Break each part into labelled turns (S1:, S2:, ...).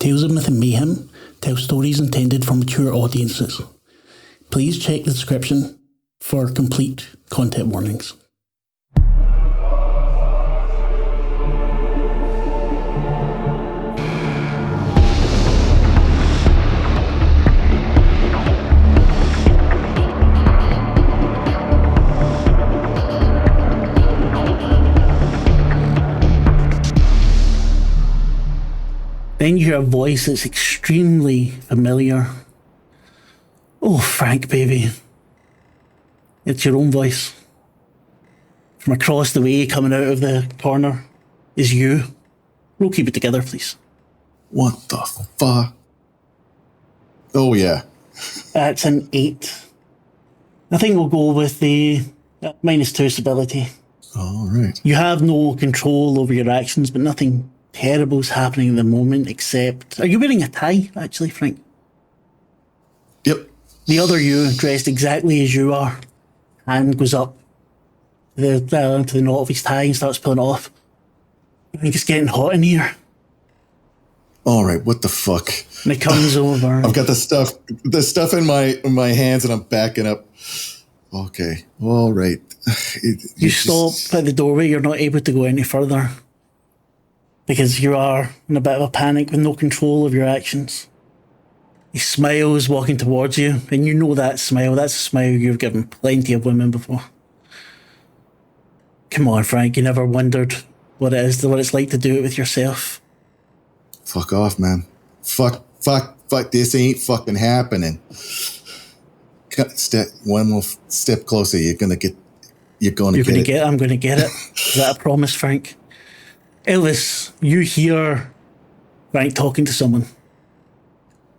S1: Tales of Myth and Mayhem tell stories intended for mature audiences. Please check the description for complete content warnings. Then you hear a voice that's extremely familiar. Oh, Frank, baby. It's your own voice. From across the way, coming out of the corner, is you. We'll keep it together, please.
S2: What the fuck? Oh, yeah.
S1: That's an 8. I think we'll go with the -2 stability.
S2: All right.
S1: You have no control over your actions, but nothing terrible's happening at the moment, except... Are you wearing a tie, actually, Frank?
S2: Yep.
S1: The other you, dressed exactly as you are, hand goes up to the knot of his tie and starts pulling it off. I think it's getting hot in here.
S2: All right, what the fuck?
S1: And it comes over.
S2: I've got the stuff in my hands, and I'm backing up. Okay, all right.
S1: You stop at the doorway. You're not able to go any further because you are in a bit of a panic with no control of your actions. He smiles walking towards you, and you know that smile. That's a smile you've given plenty of women before. Come on, Frank. You never wondered what it's like to do it with yourself.
S2: Fuck off, man. Fuck. This ain't fucking happening. One more step closer. I'm going to get it.
S1: I'm going to get it. Is that a promise, Frank? Elvis, you hear Frank talking to someone.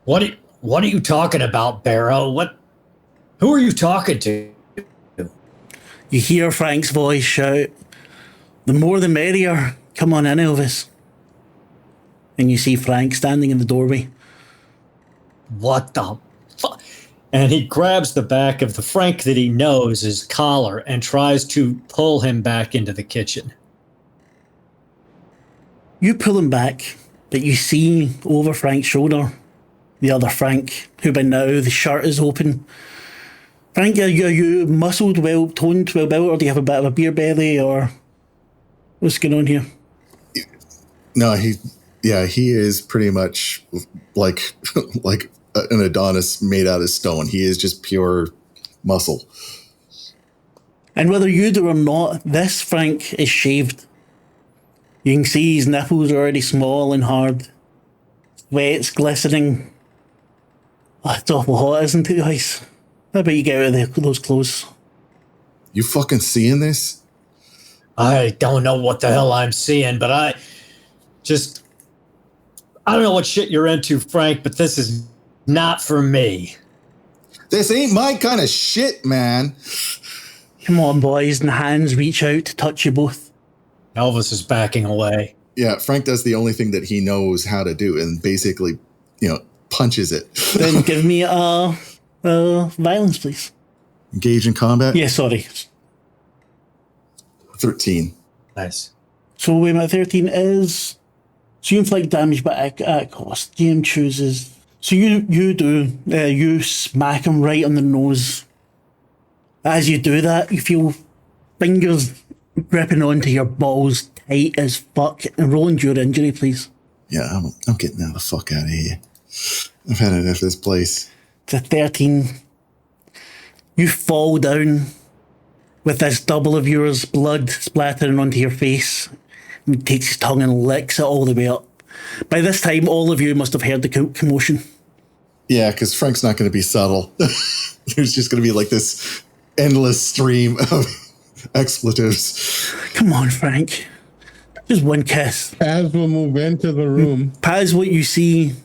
S3: What are you talking about, Barrow? Who are you talking to?
S1: You hear Frank's voice shout, "The more the merrier. Come on in, Elvis." And you see Frank standing in the doorway.
S3: What the fuck? And he grabs the back of the Frank that he knows, his collar, and tries to pull him back into the kitchen.
S1: You pull him back, but you see over Frank's shoulder the other Frank, who by now the shirt is open. Frank, are you muscled, well toned, well built, or do you have a bit of a beer belly, or what's going on here?
S2: No, he is pretty much like an Adonis made out of stone. He is just pure muscle.
S1: And whether you do or not, this Frank is shaved. You can see his nipples are already small and hard. Sweat's glistening. Oh, it's awful hot, isn't it, guys? How about you get out of those clothes?
S2: You fucking seeing this?
S3: I don't know what the hell I'm seeing, but I don't know what shit you're into, Frank, but this is not for me.
S2: This ain't my kind of shit, man.
S1: Come on, boys, and the hands reach out to touch you both.
S3: Elvis is backing away.
S2: Yeah, Frank does the only thing that he knows how to do and basically, punches it.
S1: Then give me a violence, please.
S2: Engage in combat?
S1: Yeah, sorry.
S2: 13.
S3: Nice.
S1: So wait, my 13 is... So you inflict damage, but at cost. Game chooses... So you smack him right on the nose. As you do that, you feel fingers gripping onto your balls tight as fuck. And roll into your injury, please.
S2: Yeah, I'm getting the fuck out of here. I've had enough of this place.
S1: It's a 13. You fall down with this double of yours, blood splattering onto your face. And he takes his tongue and licks it all the way up. By this time, all of you must have heard the commotion.
S2: Yeah, because Frank's not going to be subtle. There's just going to be like this endless stream of expletives.
S1: Come on, Frank. Just one kiss.
S4: Paz will move into the room.
S1: Paz, what you see...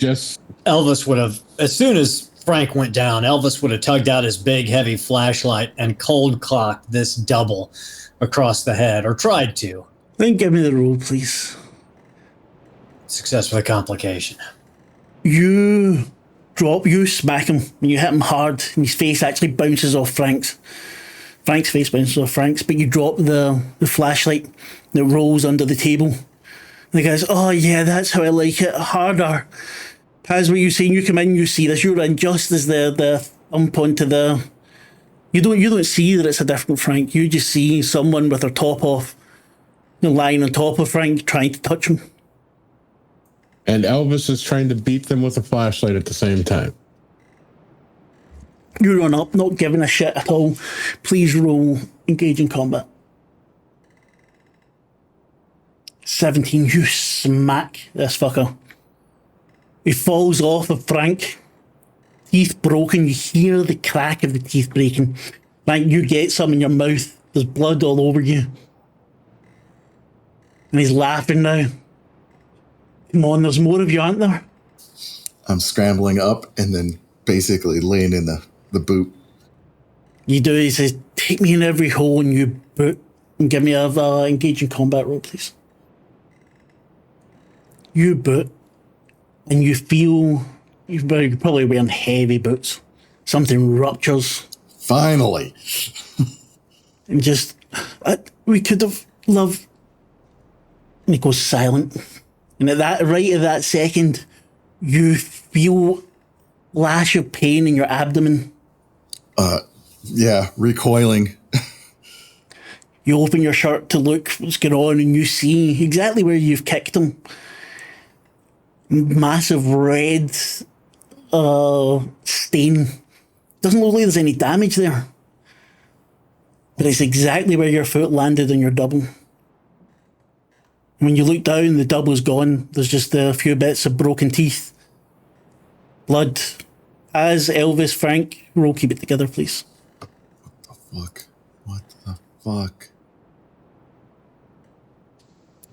S3: Elvis would have, as soon as Frank went down, Elvis would have tugged out his big, heavy flashlight and cold clocked this double across the head, or tried to.
S1: Then give me the roll, please.
S3: Success with a complication.
S1: You smack him, and you hit him hard, and his face actually bounces off Frank's. Frank's face bounces off Frank's, but you drop the flashlight that rolls under the table, the guy's, oh yeah, that's how I like it, harder. As what you saying, you come in, you see this, you're in just as the thump onto the. You don't see that it's a different Frank. You just see someone with their top off, lying on top of Frank, trying to touch him.
S4: And Elvis is trying to beat them with a flashlight at the same time.
S1: You run up, not giving a shit at all. Please roll engage in combat. 17, you smack this fucker. He falls off of Frank. Teeth broken, you hear the crack of the teeth breaking. Like you get some in your mouth, there's blood all over you. And he's laughing now. Come on, there's more of you, aren't there?
S2: I'm scrambling up and then basically laying in the boot.
S1: You do, he says, take me in every hole and you boot. And give me a engage in combat roll, please. You boot. And you feel, you're probably wearing heavy boots. Something ruptures.
S2: Finally.
S1: And just, we could have loved. And he goes silent. And right at that second, you feel lash of pain in your abdomen.
S2: Yeah, recoiling.
S1: You open your shirt to look what's going on and you see exactly where you've kicked him. Massive red stain. Doesn't look like there's any damage there. But it's exactly where your foot landed on your double. When you look down, the double's gone. There's just a few bits of broken teeth. Blood. As Elvis, Frank, roll keep it together, please.
S2: What the fuck?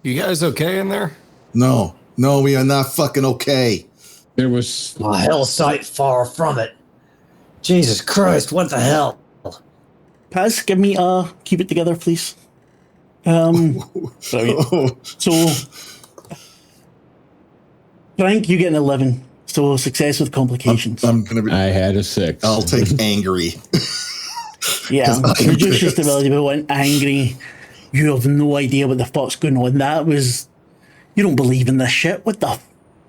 S5: You guys okay in there?
S2: No, we are not fucking okay.
S4: There was
S3: A hell sight far from it. Jesus Christ, what the hell?
S1: Paz, give me a keep it together, please. Sorry. So, Frank, you get an 11. So, success with complications.
S2: I'm gonna be.
S4: I had a 6.
S2: I'll take angry.
S1: Yeah,
S2: 'Cause I'm
S1: reduce your
S2: pissed.
S1: stability by 1, angry. You have no idea what the fuck's going on. That was. You don't believe in this shit. What the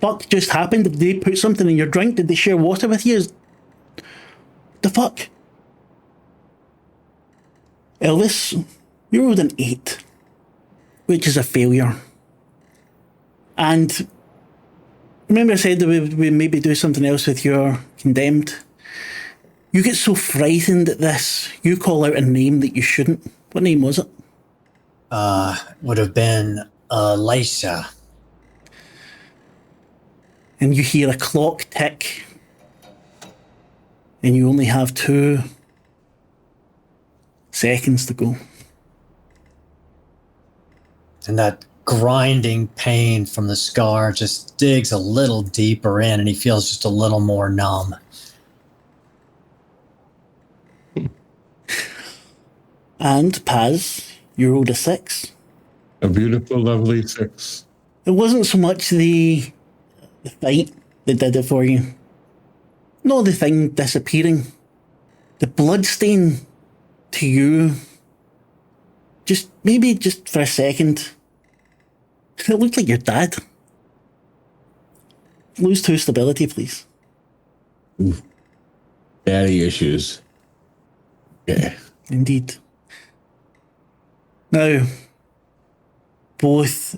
S1: fuck just happened? Did they put something in your drink? Did they share water with you? The fuck? Elvis, you rolled an 8, which is a failure. And remember I said that we maybe do something else with your condemned? You get so frightened at this, you call out a name that you shouldn't. What name was it?
S3: Would have been Lisa.
S1: And you hear a clock tick. And you only have 2 seconds to go.
S3: And that grinding pain from the scar just digs a little deeper in, and he feels just a little more numb.
S1: And Paz, you rolled a 6.
S4: a beautiful, lovely 6.
S1: It wasn't so much the fight that did it for you. No, the thing disappearing. The bloodstain to you. Maybe just for a second. It looked like your dad. Lose 2 stability, please.
S4: Daddy issues. Yeah.
S1: Indeed. Now, both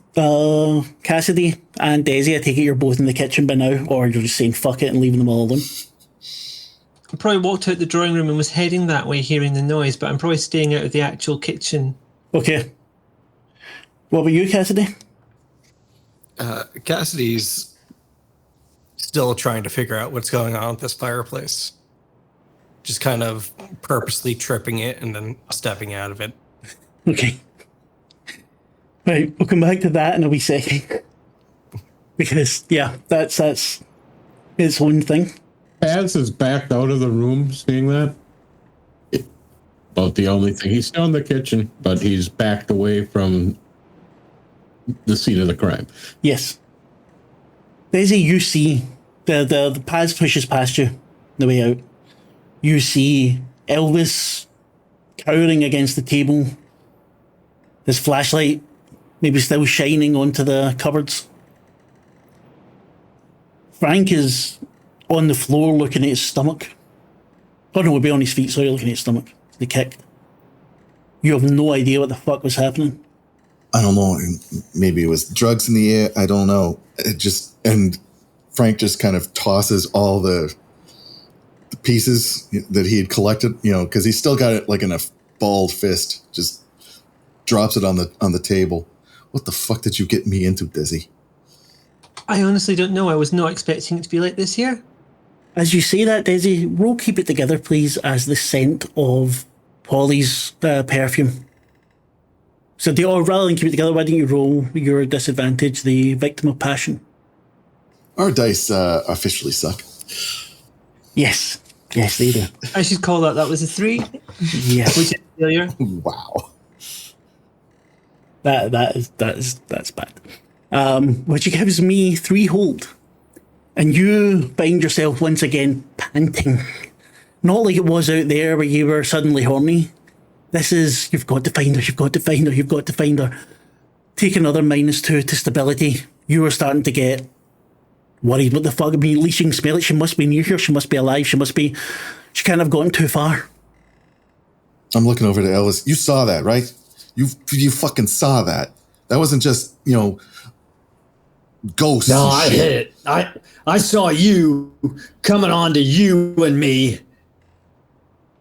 S1: Cassidy and Desi, I take it you're both in the kitchen by now, or you're just saying fuck it and leaving them all alone.
S6: I probably walked out the drawing room and was heading that way, hearing the noise, but I'm probably staying out of the actual kitchen.
S1: Okay. What about you, Cassidy?
S5: Cassidy's still trying to figure out what's going on with this fireplace. Just kind of purposely tripping it and then stepping out of it.
S1: Okay. Right, we'll come back to that in a wee second. Because, yeah, that's its own thing.
S4: Paz is backed out of the room, seeing that. About the only thing. He's still in the kitchen, but he's backed away from the scene of the crime.
S1: Yes. Daisy, you see the Paz pushes past you the way out. You see Elvis cowering against the table. His flashlight maybe still shining onto the cupboards. Frank is on the floor looking at his stomach. Oh no, he'll be on his feet, sorry, looking at his stomach. They kicked. You have no idea what the fuck was happening.
S2: I don't know. Maybe it was drugs in the air. I don't know. And Frank just kind of tosses all the pieces that he had collected, because he's still got it like in a balled fist. Just drops it on the table. What the fuck did you get me into, Dizzy?
S6: I honestly don't know. I was not expecting it to be like this here.
S1: As you say that, Desi, roll Keep It Together, please, as the scent of Polly's perfume. So, rather than Keep It Together, why don't you roll your disadvantage, the Victim of Passion?
S2: Our dice officially suck.
S1: Yes, they do.
S6: I should call that. That was a 3.
S1: Yes,
S6: Which is a failure.
S2: Wow.
S1: That's bad. Which gives me 3 hold. And you find yourself once again panting. Not like it was out there where you were suddenly horny. This is, you've got to find her, you've got to find her, you've got to find her. Take another -2 to stability. You are starting to get worried. What the fuck? I mean, at least you can smell it. She must be near here. She must be alive. She can't have gone too far.
S2: I'm looking over to Ellis. You saw that, right? You fucking saw that. That wasn't just, ghosts.
S3: No, I hit it. I saw you coming on to you and me.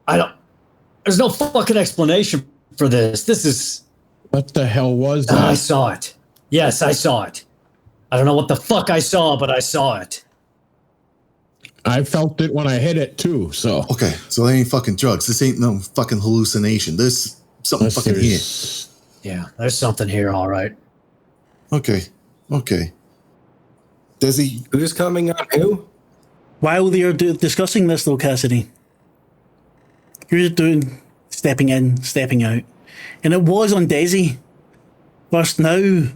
S3: There's no fucking explanation for this. This is...
S4: What the hell was that?
S3: I saw it. Yes, I saw it. I don't know what the fuck I saw, but I saw it.
S4: I felt it when I hit it too, so...
S2: Okay, so they ain't fucking drugs. This ain't no fucking hallucination. There's something fucking here.
S3: Yeah, there's something here, all right.
S2: Okay. Desi?
S5: Who's coming on who?
S1: While they're discussing this, though, Cassidy, you're doing stepping in, stepping out. And it was on Desi. First now, you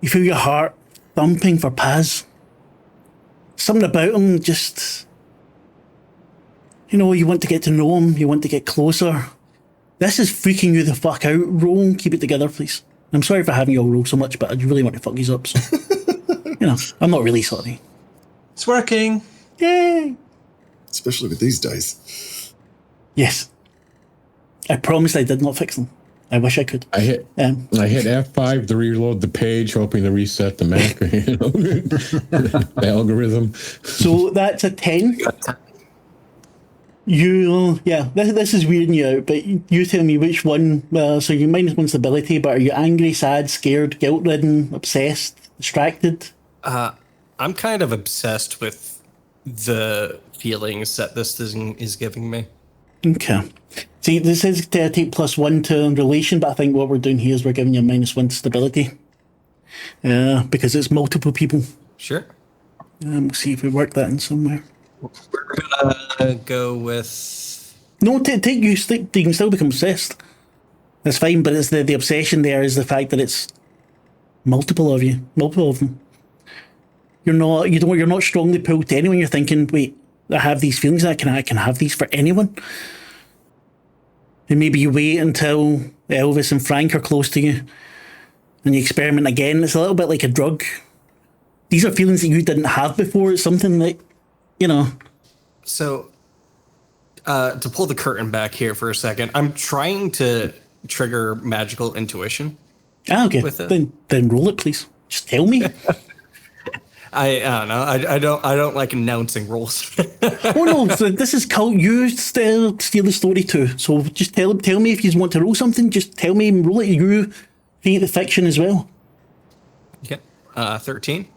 S1: feel your heart thumping for Paz. Something about him just... you want to get to know him, you want to get closer. This is freaking you the fuck out. Roll, keep it together, please. I'm sorry for having you all roll so much, but I really want to fuck you up, so... I'm not really sorry.
S6: It's working.
S1: Yay!
S2: Especially with these dice.
S1: Yes. I promised I did not fix them. I wish I could.
S4: I hit F5 to reload the page, hoping to reset the Mac, the algorithm.
S1: So that's a 10. This is weirding you out, but you tell me which one. So you -1 stability, but are you angry, sad, scared, guilt-ridden, obsessed, distracted?
S5: I'm kind of obsessed with the feelings that this thing is giving me.
S1: Okay. See, this says to take +1 to relation, but I think what we're doing here is we're giving you -1 stability. Because it's multiple people.
S5: Sure.
S1: We'll see if we work that in somewhere.
S5: We're gonna go with...
S1: No, you can still become obsessed. That's fine, but it's the obsession there is the fact that it's multiple of them. You're not strongly pulled to anyone. You're thinking, wait, I have these feelings. I can have these for anyone. And maybe you wait until Elvis and Frank are close to you, and you experiment again. It's a little bit like a drug. These are feelings that you didn't have before. It's something that,
S5: So, to pull the curtain back here for a second, I'm trying to trigger magical intuition.
S1: Okay.
S5: With it.
S1: Then roll it, please. Just tell me.
S5: I don't know. I don't like announcing rolls.
S1: Oh no, this is Kult. You steal the story too. So just tell me if you want to roll something. Just tell me and roll it. You create the fiction as well.
S5: Okay. 13.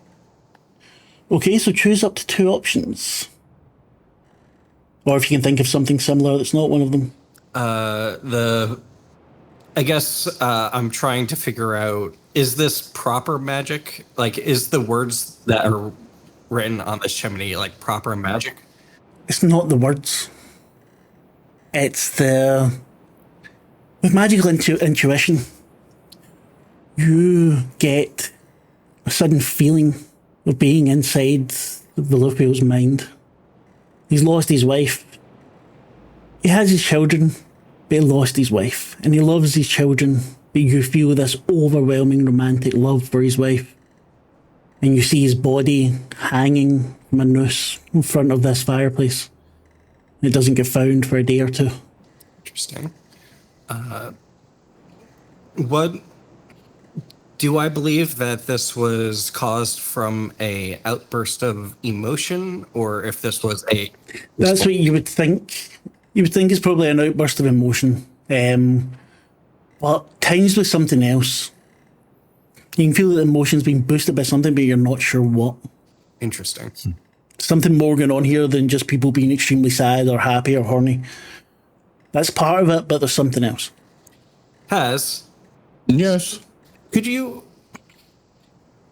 S1: Okay, so choose up to 2 options. Or if you can think of something similar that's not one of them.
S5: I guess I'm trying to figure out, is this proper magic? Like, is the words that are written on this chimney like proper magic?
S1: It's not the words. It's with magical intuition, you get a sudden feeling of being inside the Liverpool's mind. He's lost his wife. He has his children, but he lost his wife. And he loves his children but you feel this overwhelming romantic love for his wife. And you see his body hanging from a noose in front of this fireplace. It doesn't get found for a day or two.
S5: Interesting. What do I believe that this was caused from a outburst of emotion, or if this was a?
S1: That's what you would think. You would think it's probably an outburst of emotion, but tinged with something else. You can feel that the emotion's being boosted by something, but you're not sure what.
S5: Interesting.
S1: Something more going on here than just people being extremely sad or happy or horny. That's part of it, but there's something else.
S5: Has
S4: Yes.
S5: could you?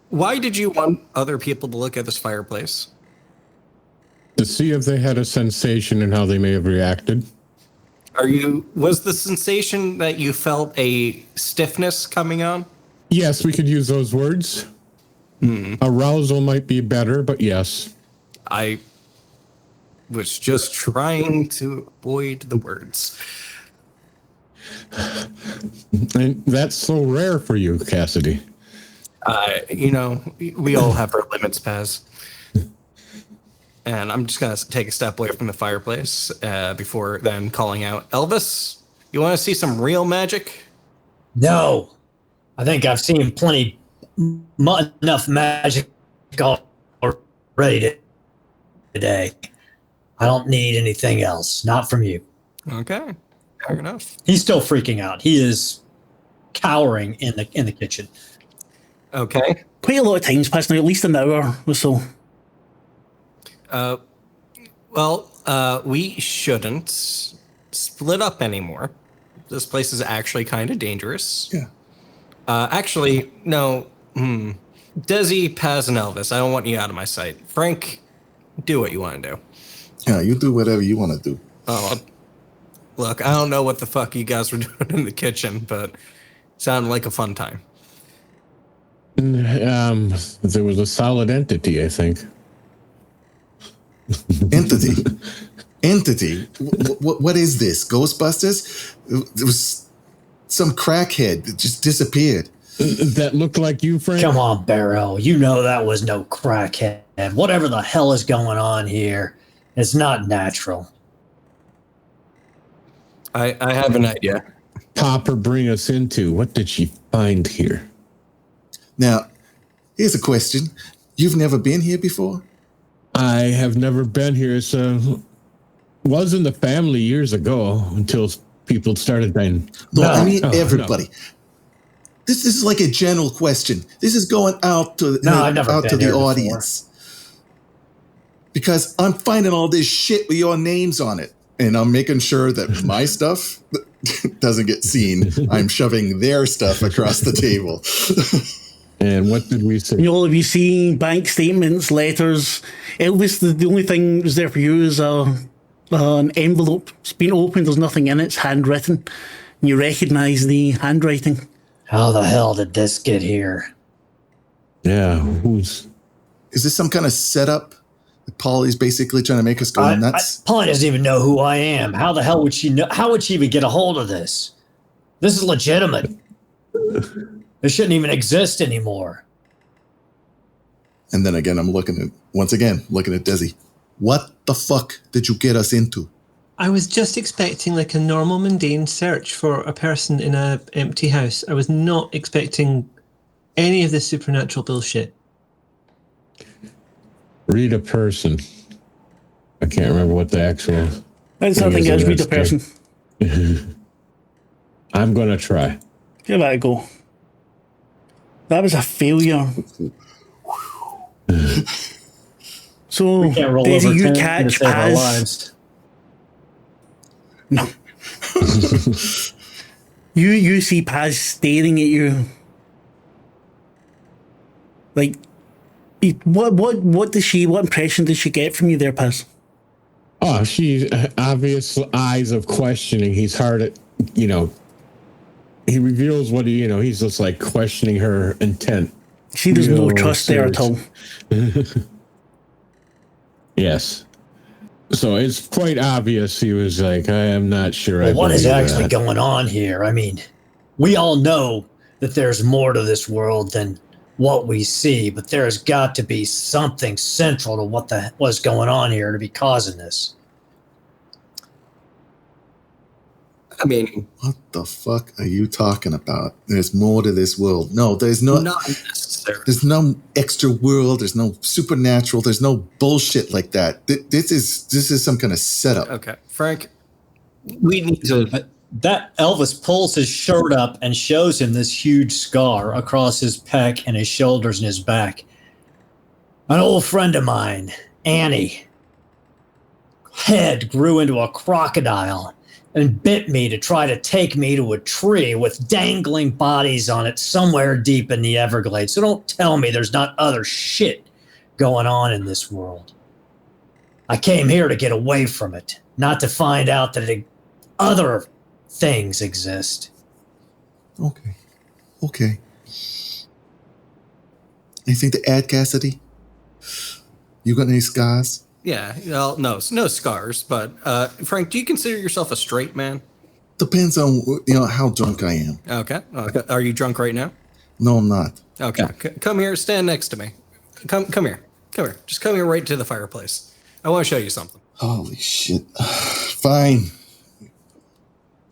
S5: Why did you want other people to look at this fireplace?
S4: To see if they had a sensation and how they may have reacted.
S5: Was the sensation that you felt a stiffness coming on?
S4: Yes, we could use those words. Arousal might be better, but yes.
S5: I was just trying to avoid the words.
S4: And that's so rare for you, Cassidy.
S5: We all have our limits, Paz. And I'm just going to take a step away from the fireplace before then calling out, Elvis, you want to see some real magic?
S3: No, I think I've seen plenty, enough magic already today. I don't need anything else. Not from you.
S5: Okay, fair enough.
S3: He's still freaking out. He is cowering in the kitchen.
S5: Okay.
S1: Quite a lot of time's passed now, at least an hour or so.
S5: We shouldn't split up anymore. This place is actually kind of dangerous.
S2: Yeah.
S5: Actually, no. Desi, Paz, and Elvis, I don't want you out of my sight. Frank, do what you want to do.
S2: Yeah, you do whatever you want to do.
S5: Oh, look, I don't know what the fuck you guys were doing in the kitchen, but it sounded like a fun time.
S4: There was a solid entity, I think.
S2: Entity. What is this? Ghostbusters? It was some crackhead that just disappeared.
S4: That looked like you, Frank?
S3: Come on, Barrow. You know that was no crackhead. Whatever the hell is going on here, it's not natural.
S5: I have an idea.
S4: Pop her bring us into? What did she find here?
S2: Now, here's a question. You've never been here before?
S4: I have never been here. Was in the family years ago until people started dying.
S2: No, I mean
S3: No.
S2: everybody. This is like a general question. This is going out to
S3: I've never been
S2: the
S3: here before.
S2: audience. Because I'm finding all this shit with your names on it. And I'm making sure that my stuff doesn't get seen. I'm shoving their stuff across the table.
S4: And what did we say?
S1: You all of you see bank statements, letters. Elvis, the only thing that was there for you is an envelope. It's been opened, there's nothing in it, it's handwritten. And you recognize the handwriting.
S3: How the hell did this get here?
S4: Yeah, who's...
S2: Is this some kind of setup? Polly's basically trying to make us go nuts?
S3: Polly doesn't even know who I am. How the hell would she know? How would she even get a hold of this? This is legitimate. This shouldn't even exist anymore.
S2: And then again, I'm looking at Desi. What the fuck did you get us into?
S6: I was just expecting like a normal mundane search for a person in an empty house. I was not expecting any of this supernatural bullshit.
S4: Read a person. I can't remember what the actual...
S1: That's nothing else, read a person.
S4: I'm going to try.
S1: Give that a go. That was a failure. So,
S3: Can't roll
S1: Daisy,
S3: over
S1: you
S3: 10 to
S1: catch
S3: save our
S1: Paz.
S3: lives.
S1: No. you see Paz staring at you. Like, what impression does she get from you there, Paz?
S4: Oh, she's obvious eyes of questioning. He's hard at, he reveals what he's just like questioning her intent.
S1: See, there's no
S4: Real
S1: trust there at all.
S4: Yes. So it's quite obvious he was like, I am not sure.
S3: Well, what is
S4: believe
S3: actually
S4: that.
S3: going on here? I mean, We all know that there's more to this world than what we see, but there's got to be something central to what's going on here to be causing this.
S5: I mean,
S2: What the fuck are you talking about? There's more to this world. No, there's
S5: not necessarily.
S2: There's no extra world. There's no supernatural. There's no bullshit like that. This is some kind of setup.
S5: Okay, Frank, we need to.
S3: That Elvis pulls his shirt up and shows him this huge scar across his pec and his shoulders and his back. An old friend of mine, Annie, head grew into a crocodile and bit me to try to take me to a tree with dangling bodies on it somewhere deep in the Everglades. So don't tell me there's not other shit going on in this world. I came here to get away from it, not to find out that other things exist.
S2: Okay. Anything to add, Cassidy? You got any scars?
S5: Yeah, well, no scars, but Frank, do you consider yourself a straight man?
S2: Depends on how drunk I am.
S5: Okay. Are you drunk right now?
S2: No, I'm not.
S5: Okay. Come here. Stand next to me. Come here. Just come here right to the fireplace. I want to show you something.
S2: Holy shit. Fine.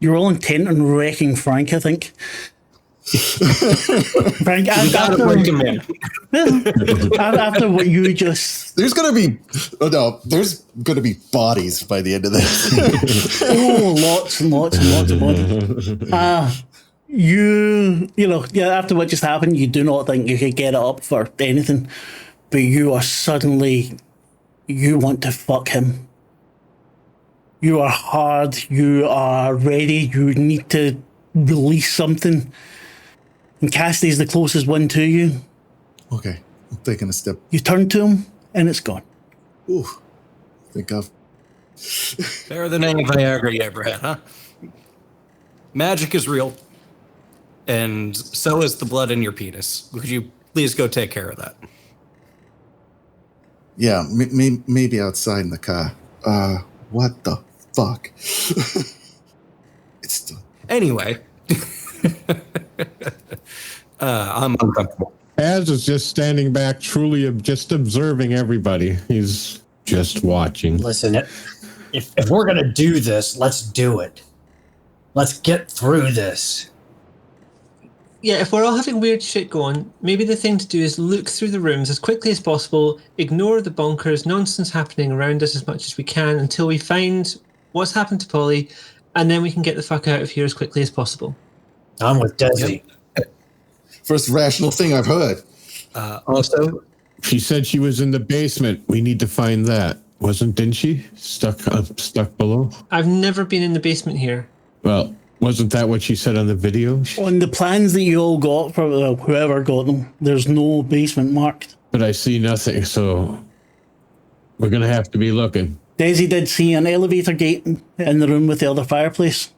S1: You're all intent on wrecking Frank, I think. Frank, after what you just...
S2: There's gonna be bodies by the end of this.
S1: Oh, lots and lots and lots of bodies. After what just happened, you do not think you could get it up for anything, but you are suddenly, you want to fuck him. You are hard, you are ready, you need to release something. And Cassidy's the closest one to you.
S2: Okay, I'm taking a step.
S1: You turn to him, and it's gone.
S2: Ooh, I think I've...
S5: Better than any Viagra you ever had, huh? Magic is real, and so is the blood in your penis. Would you please go take care of that?
S2: Yeah, maybe outside in the car. What the fuck? It's still...
S5: Anyway. I'm uncomfortable.
S4: Az is just standing back, truly just observing everybody. He's just watching.
S3: Listen, if we're going to do this, let's do it. Let's get through this.
S6: Yeah, if we're all having weird shit going, maybe the thing to do is look through the rooms as quickly as possible, ignore the bonkers nonsense happening around us as much as we can until we find what's happened to Polly, and then we can get the fuck out of here as quickly as possible.
S3: I'm with Desi.
S2: First rational thing I've heard.
S5: Also,
S4: she said she was in the basement. We need to find that. Didn't she? Stuck below?
S6: I've never been in the basement here.
S4: Well, wasn't that what she said on the video?
S1: On the plans that you all got, from whoever got them, there's no basement marked.
S4: But I see nothing, so we're going to have to be looking.
S1: Desi did see an elevator gate in the room with the other fireplace.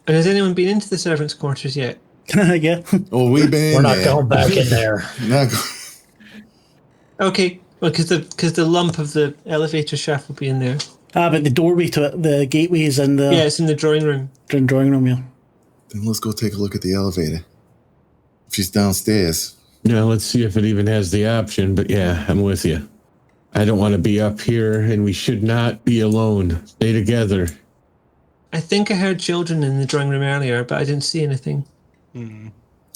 S6: And has anyone been into the servants' quarters yet?
S1: Yeah.
S2: Oh, we've been.
S3: We're not going back in there.
S6: Okay, well, because the lump of the elevator shaft will be in there.
S1: But the doorway to it, the gateway is in the...
S6: Yeah, it's in the drawing room.
S1: Drawing room, yeah.
S2: Then let's go take a look at the elevator. If she's downstairs.
S4: Yeah, let's see if it even has the option. But yeah, I'm with you. I don't want to be up here, and we should not be alone. Stay together.
S6: I think I heard children in the drawing room earlier, but I didn't see anything.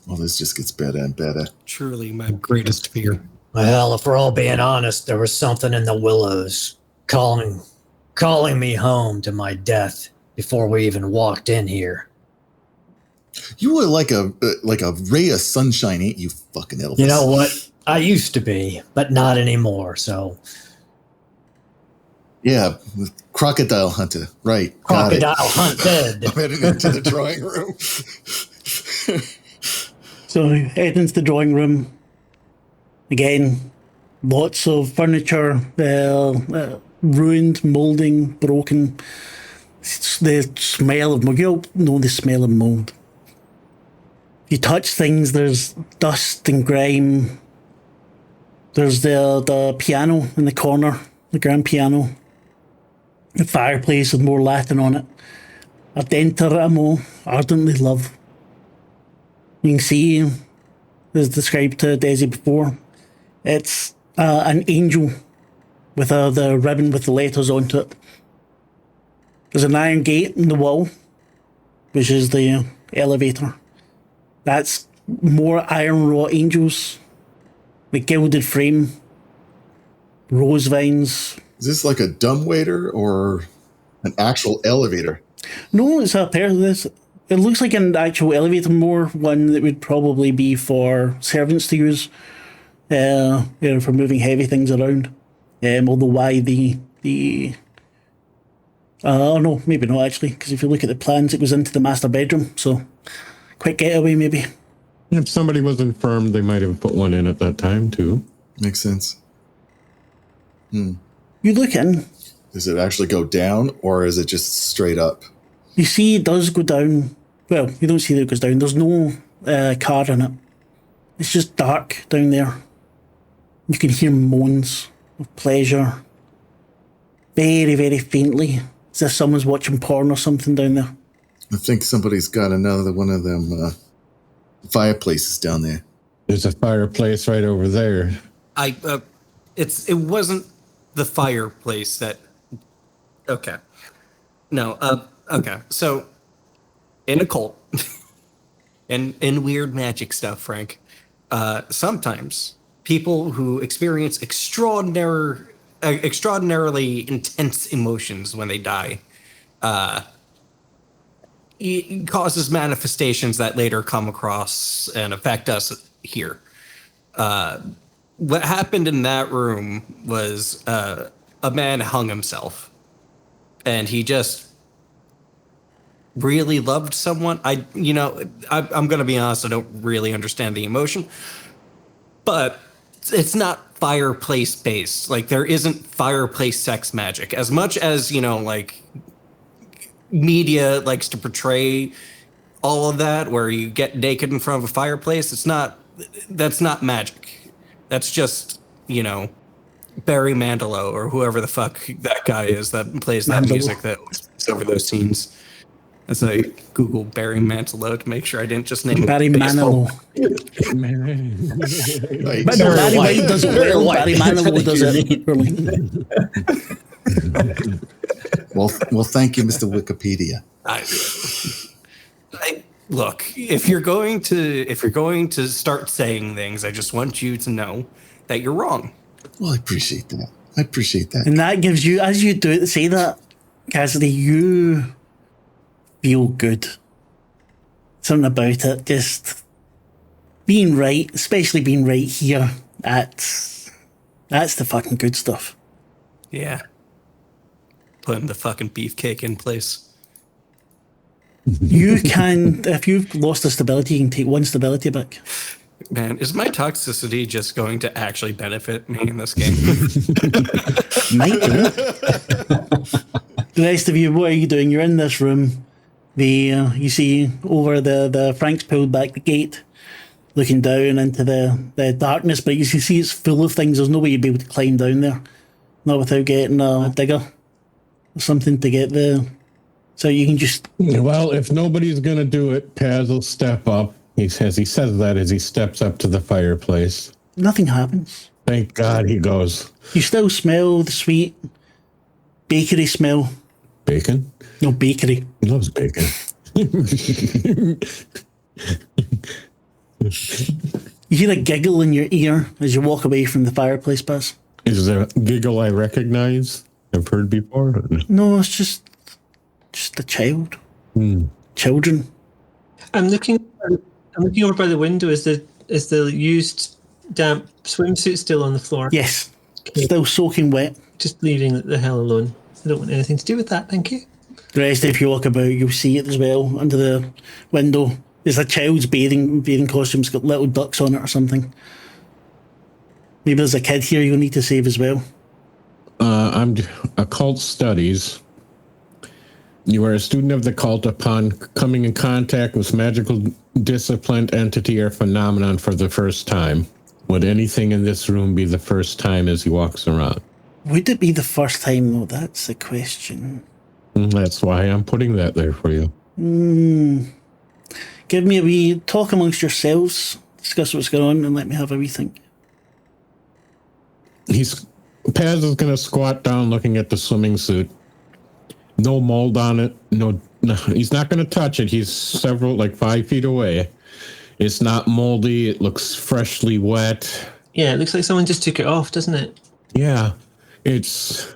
S2: Well, this just gets better and better.
S5: Truly my greatest fear.
S3: Well, if we're all being honest, there was something in the willows calling me home to my death before we even walked in here.
S2: You were like a ray of sunshine, ain't you, fucking Elvis?
S3: You know what? I used to be, but not anymore, so...
S2: Yeah, crocodile hunter, right.
S3: Crocodile hunted.
S2: I'm heading into the drawing room.
S1: So head into the drawing room. Again, lots of furniture, ruined, moulding, broken. It's the smell of mold. You all know the smell of mold. You touch things, there's dust and grime. There's the piano in the corner, the grand piano. The fireplace with more Latin on it. Ardenter amo, ardently love. You can see, as described to Desi before, it's an angel with the ribbon with the letters onto it. There's an iron gate in the wall, which is the elevator. That's more iron wrought angels, with gilded frame, rose vines.
S2: Is this like a dumbwaiter or an actual elevator?
S1: No, it's a pair of this. It looks like an actual elevator, more one that would probably be for servants to use, for moving heavy things around. Although why the oh no, maybe not actually, because if you look at the plans, it goes into the master bedroom. So, quick getaway maybe.
S4: If somebody was infirm, they might have put one in at that time too.
S2: Makes sense.
S1: You look in.
S2: Does it actually go down, or is it just straight up?
S1: You see it does go down. Well, you don't see that it goes down. There's no car in it. It's just dark down there. You can hear moans of pleasure. Very, very faintly. As if someone's watching porn or something down there.
S2: I think somebody's got another one of them fireplaces down there.
S4: There's a fireplace right over there.
S5: It wasn't the fireplace that. Okay. No. Okay. So, in a cult, in weird magic stuff, Frank, sometimes people who experience extraordinarily intense emotions when they die, it causes manifestations that later come across and affect us here. What happened in that room was a man hung himself, and he just really loved someone. I'm going to be honest, I don't really understand the emotion, but it's not fireplace based. Like, there isn't fireplace sex magic as much as, like media likes to portray all of that, where you get naked in front of a fireplace. That's not magic. That's just, Barry Manilow or whoever the fuck that guy is that plays that music that plays over those scenes. As I Google Barry Manilow to make sure I didn't just name
S1: Barry Manilow. But no, Barry White does it well. Barry Manilow does it.
S2: Well, thank you, Mr. Wikipedia.
S5: Look, if you're going to start saying things, I just want you to know that you're wrong.
S2: Well, I appreciate that.
S1: And that gives you, as you do it, say that, Cassidy, you feel good. Something about it, just being right, especially being right here. That's the fucking good stuff.
S5: Yeah. Putting the fucking beefcake in place.
S1: You can, if you've lost a stability, you can take one stability back.
S5: Man, is my toxicity just going to actually benefit me in this game?
S1: Might do. The rest of you, what are you doing? You're in this room. You see over the Frank's pulled back the gate, looking down into the darkness, but you can see it's full of things. There's no way you'd be able to climb down there, not without getting a digger or something to get there. So you can just...
S4: Well, if nobody's going to do it, Paz will step up. He says that as he steps up to the fireplace.
S1: Nothing happens.
S4: Thank God, he goes.
S1: You still smell the sweet bakery smell.
S4: Bacon?
S1: No, bakery.
S4: He loves bacon.
S1: You hear a giggle in your ear as you walk away from the fireplace, Buzz.
S4: Is there a giggle I recognize? I've heard before?
S1: No, it's just a child. Children.
S6: I'm looking over by the window. Is the used damp swimsuit still on the floor?
S1: Yes.
S6: Okay.
S1: Still soaking wet.
S6: Just leaving it the hell alone. I don't want anything to do with that, thank you.
S1: The rest, if you walk about, you'll see it as well under the window. There's a child's bathing costume. It's got little ducks on it or something. Maybe there's a kid here you'll need to save as well.
S4: I'm occult studies. You are a student of the cult. Upon coming in contact with magical disciplined entity or phenomenon for the first time, would anything in this room be the first time as he walks around?
S1: Would it be the first time, though? That's the question.
S4: That's why I'm putting that there for you.
S1: give me a wee talk amongst yourselves, discuss what's going on, and let me have a wee think.
S4: Paz is going to squat down looking at the swimming suit. No mold on it. No, he's not going to touch it. He's 5 feet away. It's not moldy. It looks freshly wet.
S6: Yeah, it looks like someone just took it off, doesn't it?
S4: Yeah, it's...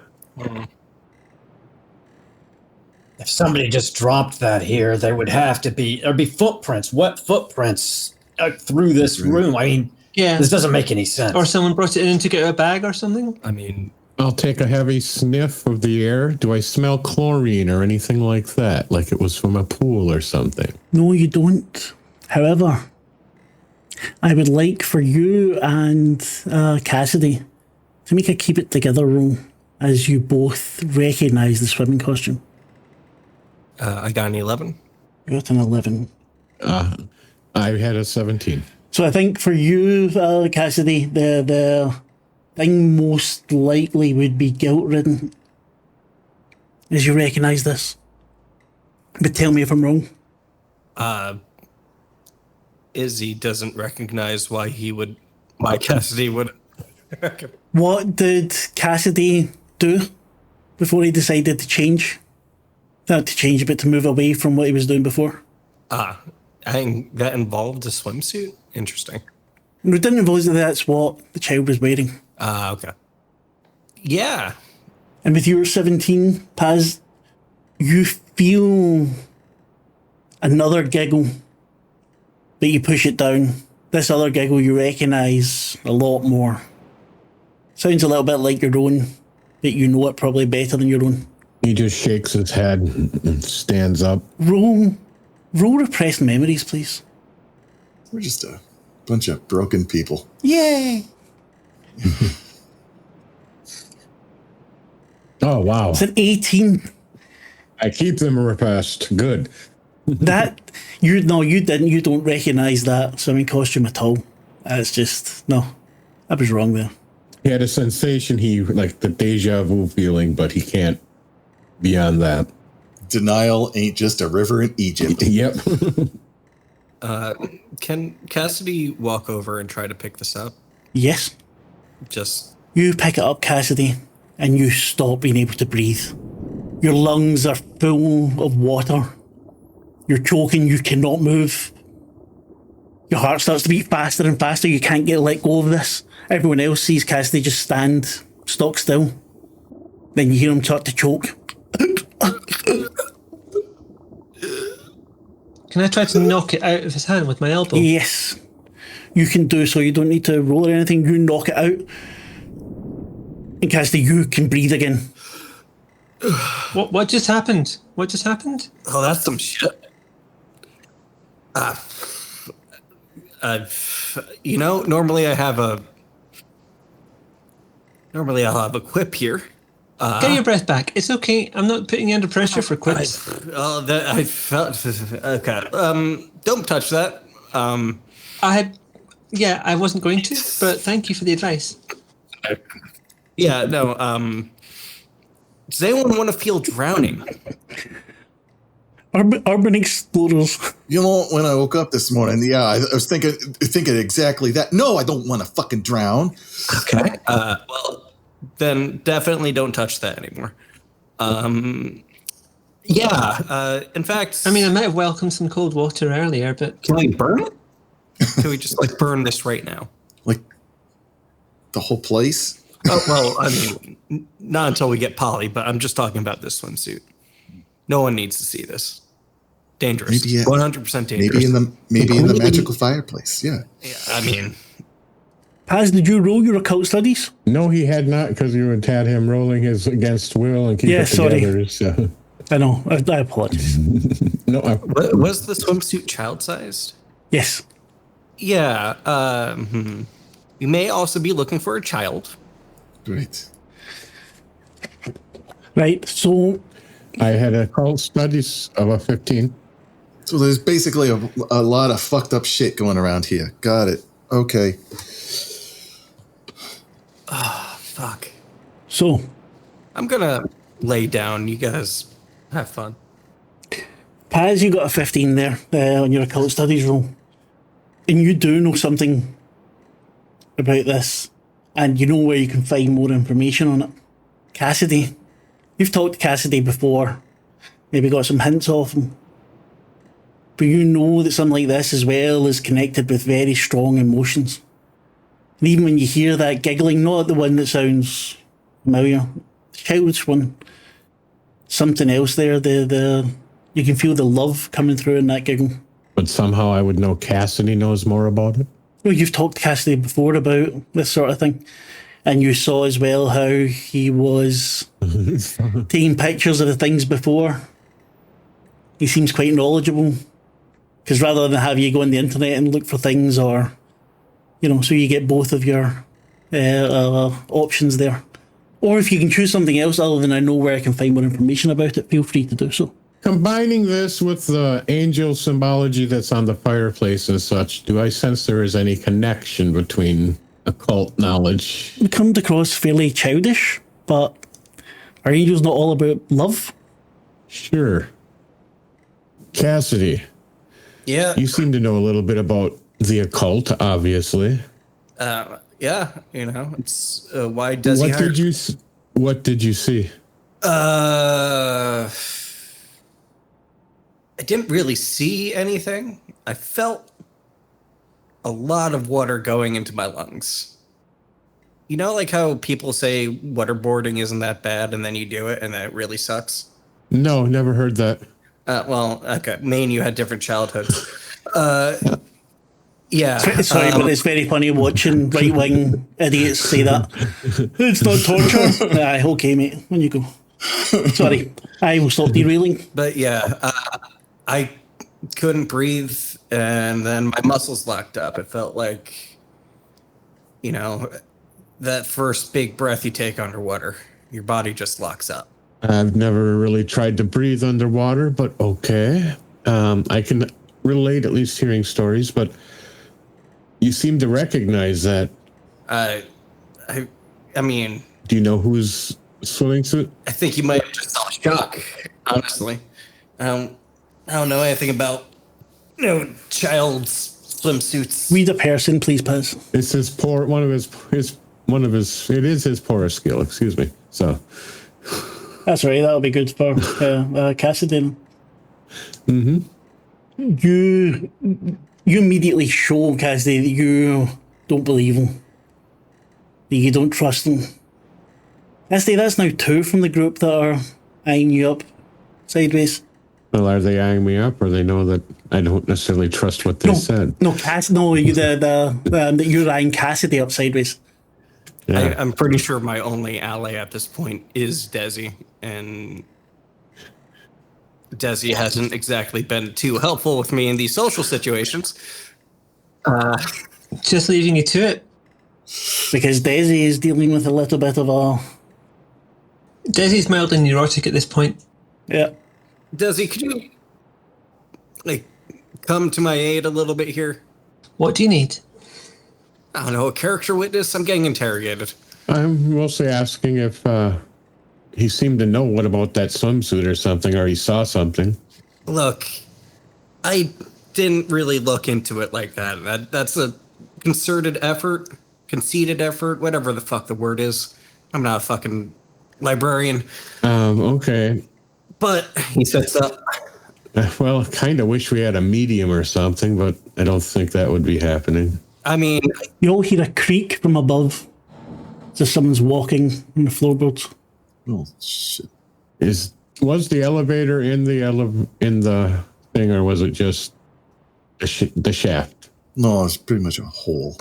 S3: If somebody just dropped that here, there'd be footprints, wet footprints through this room. I mean,
S6: Yeah.
S3: this doesn't make any sense.
S6: Or someone brought it in and took it out of a bag or something?
S5: I mean,
S4: I'll take a heavy sniff of the air. Do I smell chlorine or anything like that? Like it was from a pool or something?
S1: No, you don't. However, I would like for you and Cassidy to make a keep it together roll as you both recognise the swimming costume.
S5: I got an 11.
S1: You got an 11.
S4: I had a 17.
S1: So I think for you, Cassidy, the thing most likely would be guilt-ridden as you recognise this. But tell me if I'm wrong.
S5: Izzy doesn't recognize why Cassidy would.
S1: What did Cassidy do before he decided to change? Not to change, but to move away from what he was doing before.
S5: I think that involved a swimsuit. Interesting.
S1: No, it didn't involve that. That's what the child was wearing.
S5: Okay. Yeah.
S1: And with your 17, Paz, you feel another giggle, but you push it down. This other giggle you recognise a lot more. Sounds a little bit like your own, but you know it probably better than your own.
S4: He just shakes his head and stands up.
S1: Roll repressed memories, please.
S2: We're just a bunch of broken people.
S1: Yay!
S4: Oh, wow.
S1: It's an 18.
S4: I keep them repressed. Good.
S1: That, you didn't. You don't recognise that swimming costume at all. That's just, no. I was wrong there.
S4: He had a sensation, like the deja vu feeling, but he can't beyond that.
S2: Denial ain't just a river in Egypt.
S4: Yep.
S5: Can Cassidy walk over and try to pick this up?
S1: Yes.
S5: Just.
S1: You pick it up, Cassidy, and you stop being able to breathe. Your lungs are full of water. You're choking, you cannot move. Your heart starts to beat faster and faster. You can't let go of this. Everyone else sees Cassidy just stand stock still. Then you hear him start to choke.
S6: Can I try to knock it out of his hand with my elbow?
S1: Yes. You can do so. You don't need to roll or anything. You knock it out. And Cassidy, you can breathe again.
S6: What just happened? What just happened?
S5: Oh, that's some shit. Normally I'll have a quip here.
S6: Get your breath back. It's okay. I'm not putting you under pressure for quips.
S5: I felt okay. Don't touch that.
S6: I wasn't going to, but thank you for the advice.
S5: Yeah, no. Does anyone want to feel drowning?
S1: Urban explorers.
S2: You know, when I woke up this morning, I was thinking exactly that. No, I don't want to fucking drown.
S5: Okay. Well, then definitely don't touch that anymore. In fact,
S6: I mean, I might have welcomed some cold water earlier, but
S5: can we burn it? Can we just burn this right now?
S2: Like the whole place?
S5: Oh, well, I mean, not until we get Polly, but I'm just talking about this swimsuit. No one needs to see this. Dangerous. 100% dangerous.
S2: Maybe in the magical fireplace. Yeah.
S5: I mean,
S1: Paz, did you roll your occult studies?
S4: No, he had not, because you had him rolling his against will and keep it together. So.
S1: I know. I apologize.
S4: No,
S5: was the swimsuit child-sized?
S1: Yes.
S5: Yeah. You may also be looking for a child.
S2: Great.
S1: Right. So
S4: I had occult studies of a 15.
S2: So there's basically a lot of fucked up shit going around here. Got it. Okay.
S5: Fuck.
S1: So
S5: I'm gonna lay down. You guys have fun.
S1: Paz, you got a 15 there on your occult studies roll. And you do know something about this. And you know where you can find more information on it. Cassidy. You've talked to Cassidy before. Maybe got some hints off him. But you know that something like this as well is connected with very strong emotions. And even when you hear that giggling, not the one that sounds familiar, the child's one, something else there, you can feel the love coming through in that giggle.
S4: But somehow I would know Cassidy knows more about it.
S1: Well, you've talked to Cassidy before about this sort of thing. And you saw as well how he was taking pictures of the things before. He seems quite knowledgeable. Because rather than have you go on the internet and look for things or, so you get both of your options there. Or if you can choose something else other than I know where I can find more information about it, feel free to do so.
S4: Combining this with the angel symbology that's on the fireplace and such, do I sense there is any connection between occult knowledge?
S1: It comes across fairly childish, but are angels not all about love?
S4: Sure. Cassidy.
S5: Yeah.
S4: You seem to know a little bit about the occult, obviously.
S5: Yeah, it's why does he
S4: What did you see?
S5: I didn't really see anything. I felt a lot of water going into my lungs. Like how people say waterboarding isn't that bad and then you do it and then it really sucks?
S4: No, never heard that.
S5: Well, okay. Maine, you had different childhoods. Yeah.
S1: Sorry, but it's very funny watching right-wing idiots say that. It's not torture. Aye, okay, mate. When you go. Sorry, I will stop derailing.
S5: But yeah, I couldn't breathe, and then my muscles locked up. It felt like, that first big breath you take underwater, your body just locks up.
S4: I've never really tried to breathe underwater, but okay. I can relate, at least hearing stories, but you seem to recognize that.
S5: I mean...
S4: Do you know who's swimming suit?
S5: I think you might have just saw shock, honestly. I don't know anything about, child's swimsuits.
S1: Read a person, please, Paz.
S4: It's his it is his poorest skill, excuse me. So...
S1: That's right, that'll be good for Cassidy.
S4: Mm-hmm.
S1: You immediately show Cassidy that you don't believe him. That you don't trust him. Cassidy, that's now 2 from the group that are eyeing you up sideways.
S4: Well, are they eyeing me up, or they know that I don't necessarily trust what they said?
S1: That you're eyeing Cassidy up sideways.
S4: Yeah.
S5: I'm pretty sure my only ally at this point is Desi, and Desi hasn't exactly been too helpful with me in these social situations.
S6: Just leaving you to it.
S1: Because Desi is dealing with a little bit of a...
S6: Desi's mildly neurotic at this point.
S1: Yeah.
S5: Desi, could you, come to my aid a little bit here?
S6: What do you need?
S5: I don't know, a character witness? I'm getting interrogated.
S4: I'm mostly asking if he seemed to know what about that swimsuit or something, or he saw something.
S5: Look, I didn't really look into it like that. That's a conceited effort, whatever the fuck the word is. I'm not a fucking librarian.
S4: Okay.
S5: But he sets up.
S4: Well, I kind of wish we had a medium or something, but I don't think that would be happening.
S5: I mean...
S1: You all hear a creak from above. As if someone's walking in the floorboards.
S2: Oh, shit.
S4: Was the elevator in the thing, or was it just the shaft?
S2: No, it's pretty much a hole.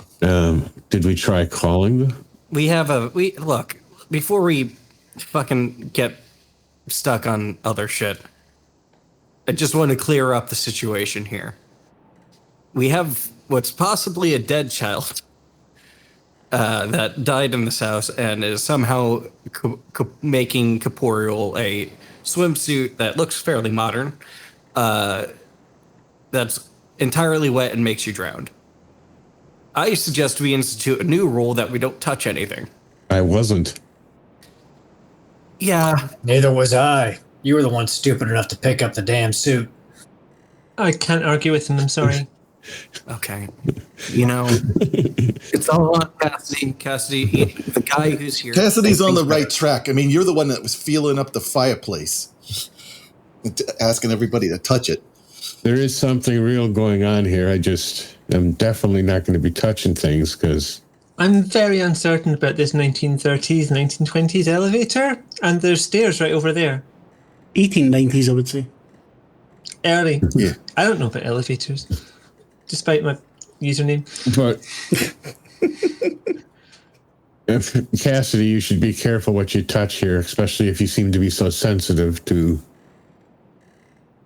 S4: Did we try calling the...
S5: Look, before we fucking get stuck on other shit, I just want to clear up the situation here. We have what's possibly a dead child that died in this house and is somehow making corporeal a swimsuit that looks fairly modern, that's entirely wet and makes you drown. I suggest we institute a new rule that we don't touch anything.
S4: I wasn't.
S5: Yeah.
S3: Neither was I. You were the one stupid enough to pick up the damn suit.
S6: I can't argue with him, I'm sorry.
S5: Okay. You know, it's all on Cassidy. Cassidy, the guy who's here.
S2: Cassidy's on the right track. I mean, you're the one that was feeling up the fireplace, asking everybody to touch it.
S4: There is something real going on here. I'm definitely not going to be touching things because
S6: I'm very uncertain about this 1930s, 1920s elevator, and there's stairs right over there.
S1: 1890s, I would say.
S6: Early.
S2: Yeah.
S6: I don't know about elevators, despite my username.
S4: But Cassidy, you should be careful what you touch here, especially if you seem to be so sensitive to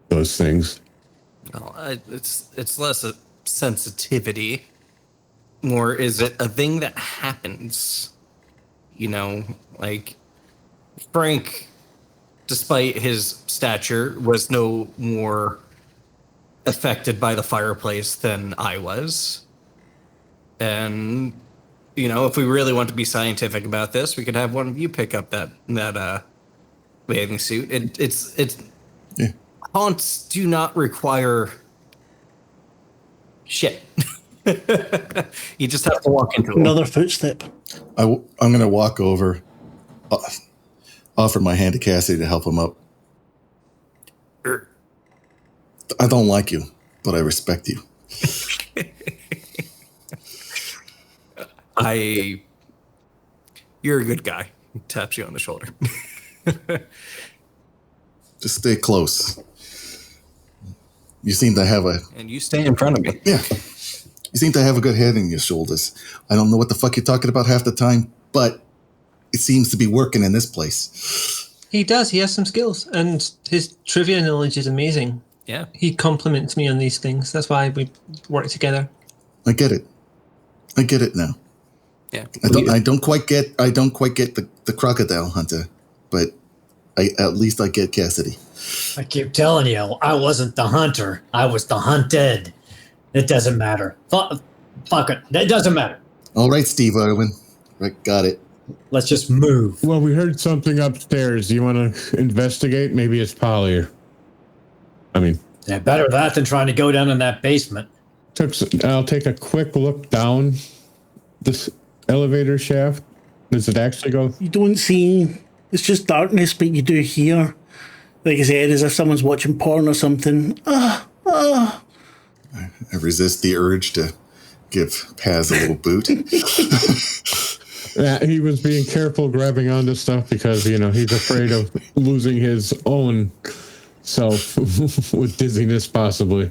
S4: those things.
S5: Well, it's less a sensitivity, more is it a thing that happens? You know, like Frank, despite his stature, was no more affected by the fireplace than I was. And, you know, if we really want to be scientific about this, we could have one of you pick up that bathing suit. It's
S2: Yeah.
S5: Haunts do not require shit. You just have to walk into it.
S1: Another footstep.
S2: I'm going to walk over, offer my hand to Cassidy to help him up. I don't like you, but I respect you.
S5: You're a good guy. He taps you on the shoulder.
S2: Just stay close. You seem to have
S5: And you stay in front of me.
S2: yeah. You seem to have a good head in your shoulders. I don't know what the fuck you're talking about half the time, but it seems to be working in this place.
S6: He does. He has some skills, and his trivia knowledge is amazing.
S5: Yeah.
S6: He compliments me on these things. That's why we work together.
S2: I get it. I get it now.
S5: Yeah.
S2: I don't quite get the crocodile hunter, but at least I get Cassidy.
S3: I keep telling you, I wasn't the hunter. I was the hunted. It doesn't matter. Fuck it. It doesn't matter.
S2: All right, Steve Irwin. Right, got it.
S3: Let's just move.
S4: Well, we heard something upstairs. Do you want to investigate? Maybe it's Polly.
S3: Yeah, better that than trying to go down in that basement.
S4: I'll take a quick look down this elevator shaft. Does it actually go?
S1: You don't see, it's just darkness, but you do hear, like I said, as if someone's watching porn or something.
S2: I resist the urge to give Paz a little boot.
S4: Yeah, he was being careful grabbing onto stuff because, he's afraid of losing his own self with dizziness, possibly.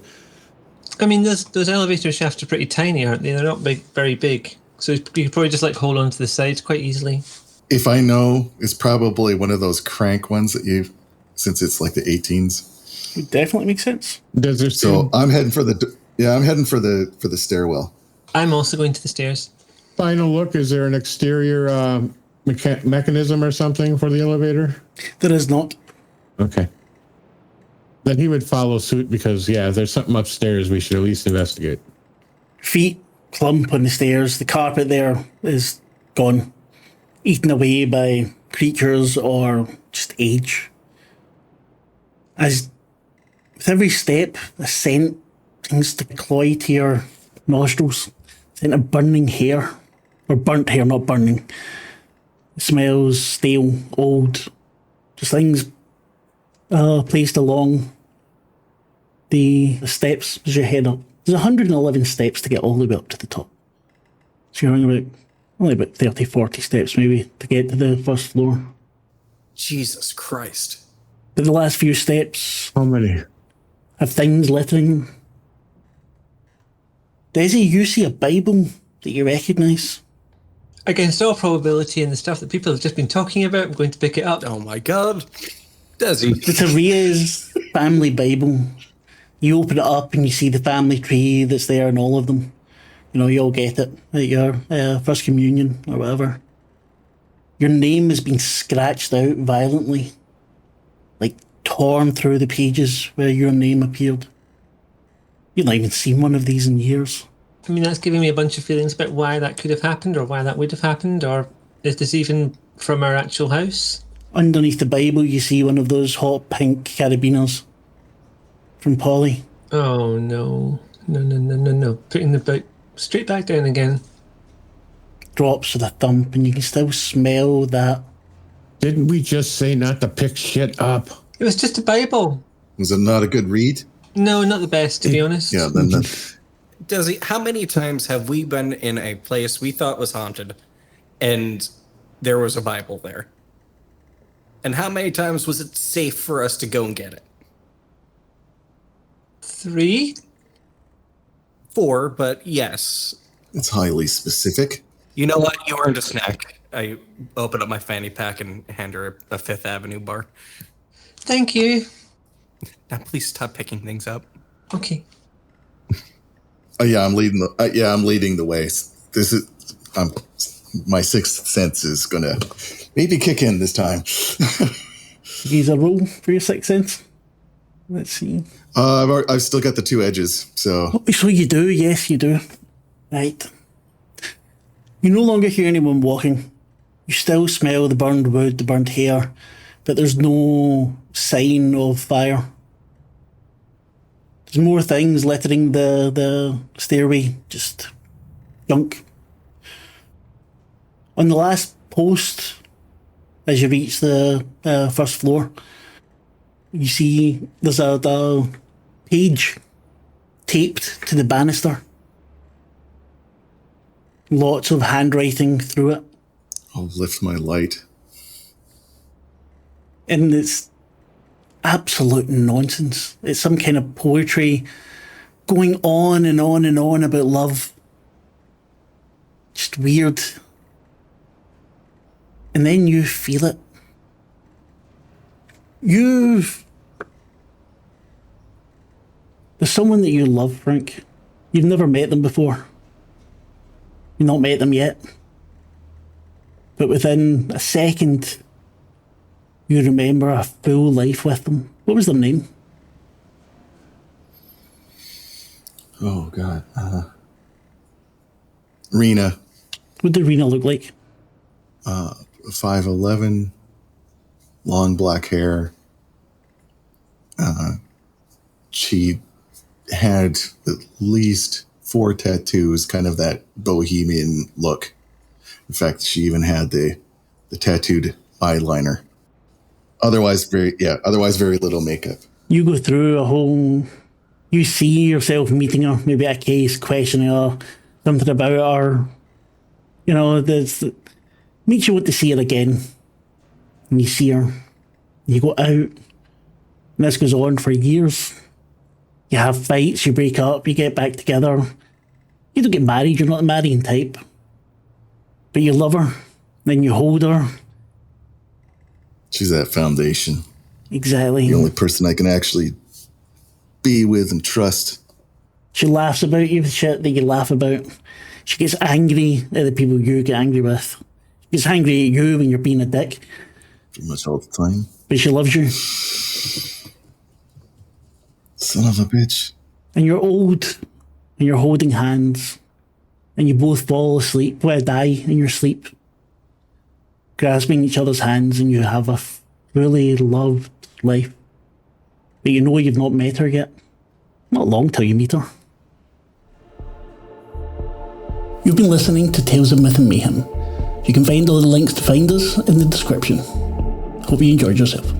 S6: I mean, those elevator shafts are pretty tiny, aren't they? They're not very big. So you could probably just hold on to the sides quite easily.
S2: If I know, it's probably one of those crank ones that since it's like the 18s.
S1: Would definitely make sense.
S4: Does there
S2: So I'm heading for the stairwell.
S6: I'm also going to the stairs.
S4: final look? Is there an exterior mechanism or something for the elevator?
S1: There is not.
S4: Okay. Then he would follow suit because, if there's something upstairs, we should at least investigate.
S1: Feet clump on the stairs. The carpet there is gone, eaten away by creatures or just age. As with every step, a scent seems to cloy to your nostrils. Scent of burning hair, or burnt hair, not burning. It smells stale, old, just things placed along the steps as you head up. There's 111 steps to get all the way up to the top. So you're only about 30, 40 steps maybe to get to the first floor.
S5: Jesus Christ.
S1: But the last few steps
S4: How many?
S1: have things littering them. Desi, you see a Bible that you recognise.
S6: Against all probability and the stuff that people have just been talking about, I'm going to pick it up.
S5: Oh my God. Desi.
S1: The Therese family Bible. You open it up and you see the family tree that's there in all of them. You all get it at your first communion or whatever. Your name has been scratched out violently, like torn through the pages where your name appeared. You've not even seen one of these in years.
S6: I mean, that's giving me a bunch of feelings about why that could have happened or why that would have happened, or is this even from our actual house?
S1: Underneath the Bible, you see one of those hot pink carabiners from Polly.
S6: Oh no. No. Putting the book straight back down again.
S1: Drops with a thump, and you can still smell that.
S4: Didn't we just say not to pick shit up?
S6: It was just a Bible.
S2: Was it not a good read?
S6: No, not the best, to be honest.
S2: Yeah, then
S5: How many times have we been in a place we thought was haunted and there was a Bible there? And how many times was it safe for us to go and get it?
S6: 3?
S5: 4, but yes.
S2: it's highly specific.
S5: You know what? You earned a snack. I open up my fanny pack and hand her a Fifth Avenue bar.
S6: Thank you.
S5: Now, please stop picking things up.
S6: Okay.
S2: Yeah, I'm leading the way. This is my sixth sense is gonna maybe kick in this time.
S1: Use a roll for your sixth sense. Let's see.
S2: I've still got the 2 edges, so
S1: Oh, so you do, yes, you do. Right. You no longer hear anyone walking. You still smell the burned wood, the burnt hair, but there's no sign of fire. There's more things littering the stairway, just junk. On the last post, as you reach the first floor, you see there's a page taped to the banister. Lots of handwriting through it.
S2: I'll lift my light.
S1: And it's absolute nonsense. It's some kind of poetry going on and on and on about love. Just weird. And then you feel it. There's someone that you love, Frank. You've never met them before. You've not met them yet. But within a second, you remember a full life with them. What was their name?
S2: Oh God, Rena,
S1: What did Rena look like?
S2: 5'11", long black hair. She had at least 4 tattoos, kind of that bohemian look. In fact, she even had the tattooed eyeliner. Otherwise very little makeup.
S1: You go through a whole... You see yourself meeting her, maybe a case, questioning her, something about her. You know, makes you want to see her again. And you see her. You go out. And this goes on for years. You have fights, you break up, you get back together. You don't get married, you're not the marrying type. But you love her. Then you hold her.
S2: She's that foundation.
S1: Exactly.
S2: The only person I can actually be with and trust.
S1: She laughs about you with shit that you laugh about. She gets angry at the people you get angry with. She gets angry at you when you're being a dick.
S2: Pretty much all the time.
S1: But she loves you.
S2: Son of a bitch.
S1: And you're old. And you're holding hands. And you both fall asleep. Well, die in your sleep. Grasping each other's hands, and you have a fully loved life. But you know you've not met her yet. Not long till you meet her. You've been listening to Tales of Myth and Mayhem. You can find all the links to find us in the description. Hope you enjoyed yourself.